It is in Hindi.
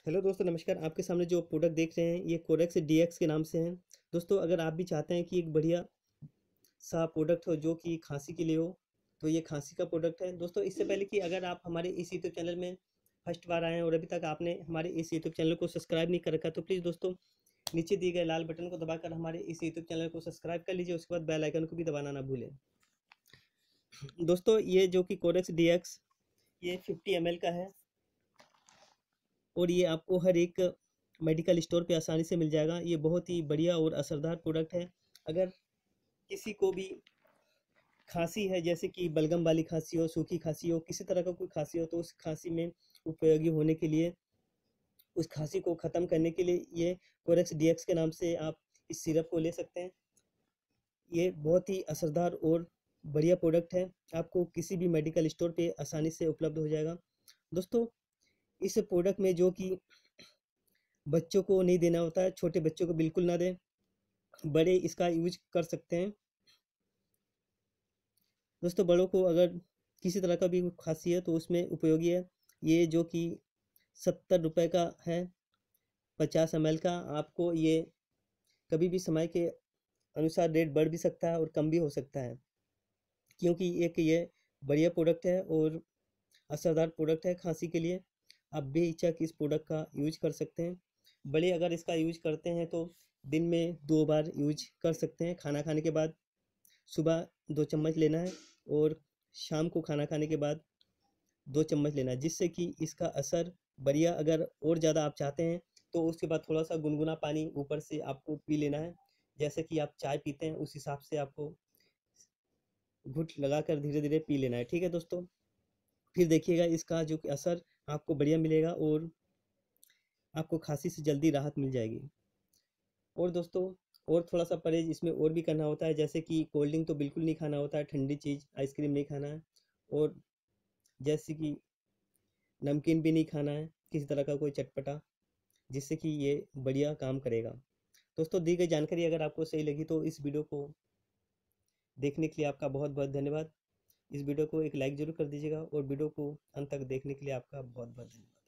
हेलो दोस्तों, नमस्कार। आपके सामने जो प्रोडक्ट देख रहे हैं ये कोरेक्स डीएक्स के नाम से हैं। दोस्तों, अगर आप भी चाहते हैं कि एक बढ़िया सा प्रोडक्ट हो जो कि खांसी के लिए हो, तो ये खांसी का प्रोडक्ट है। दोस्तों, इससे पहले कि अगर आप हमारे इस यूट्यूब चैनल में फर्स्ट बार आए हैं और अभी तक आपने हमारे इस यूट्यूब चैनल को सब्सक्राइब नहीं कर रखा, तो प्लीज़ दोस्तों नीचे दिए गए लाल बटन को दबाकर हमारे इस यूट्यूब चैनल को सब्सक्राइब कर लीजिए। उसके बाद बेल आइकन को भी दबाना ना भूलें। दोस्तों, ये जो कि कोरेक्स डीएक्स ये 50 ml का है और ये आपको हर एक मेडिकल स्टोर पे आसानी से मिल जाएगा। ये बहुत ही बढ़िया और असरदार प्रोडक्ट है। अगर किसी को भी खांसी है, जैसे कि बलगम वाली खांसी हो, सूखी खांसी हो, किसी तरह का कोई खांसी हो, तो उस खांसी में उपयोगी होने के लिए, उस खांसी को ख़त्म करने के लिए ये कोरेक्स डीएक्स के नाम से आप इस सिरप को ले सकते हैं। ये बहुत ही असरदार और बढ़िया प्रोडक्ट है। आपको किसी भी मेडिकल स्टोर पे आसानी से उपलब्ध हो जाएगा। दोस्तों, इस प्रोडक्ट में जो कि बच्चों को नहीं देना होता है, छोटे बच्चों को बिल्कुल ना दें, बड़े इसका यूज कर सकते हैं। दोस्तों, बड़ों को अगर किसी तरह का भी खांसी है तो उसमें उपयोगी है। ये जो कि 70 रुपये का है, 50 ml का। आपको ये कभी भी समय के अनुसार रेट बढ़ भी सकता है और कम भी हो सकता है, क्योंकि एक ये बढ़िया प्रोडक्ट है और असरदार प्रोडक्ट है खांसी के लिए। आप बेहिचक इस प्रोडक्ट का यूज कर सकते हैं। बड़े अगर इसका यूज करते हैं तो दिन में 2 बार यूज कर सकते हैं। खाना खाने के बाद सुबह 2 चम्मच लेना है और शाम को खाना खाने के बाद 2 चम्मच लेना है, जिससे कि इसका असर बढ़िया। अगर और ज़्यादा आप चाहते हैं तो उसके बाद थोड़ा सा गुनगुना पानी ऊपर से आपको पी लेना है। जैसे कि आप चाय पीते हैं उस हिसाब से आपको घुट लगाकर धीरे धीरे पी लेना है। ठीक है दोस्तों, फिर देखिएगा इसका जो कि असर आपको बढ़िया मिलेगा और आपको खांसी से जल्दी राहत मिल जाएगी। और दोस्तों, और थोड़ा सा परहेज इसमें और भी करना होता है, जैसे कि कोल्ड ड्रिंक तो बिल्कुल नहीं खाना होता है, ठंडी चीज़ आइसक्रीम नहीं खाना है, और जैसे कि नमकीन भी नहीं खाना है, किसी तरह का कोई चटपटा, जिससे कि ये बढ़िया काम करेगा। दोस्तों, दी गई जानकारी अगर आपको सही लगी तो इस वीडियो को देखने के लिए आपका बहुत बहुत धन्यवाद। इस वीडियो को एक लाइक ज़रूर कर दीजिएगा और वीडियो को अंत तक देखने के लिए आपका बहुत बहुत धन्यवाद।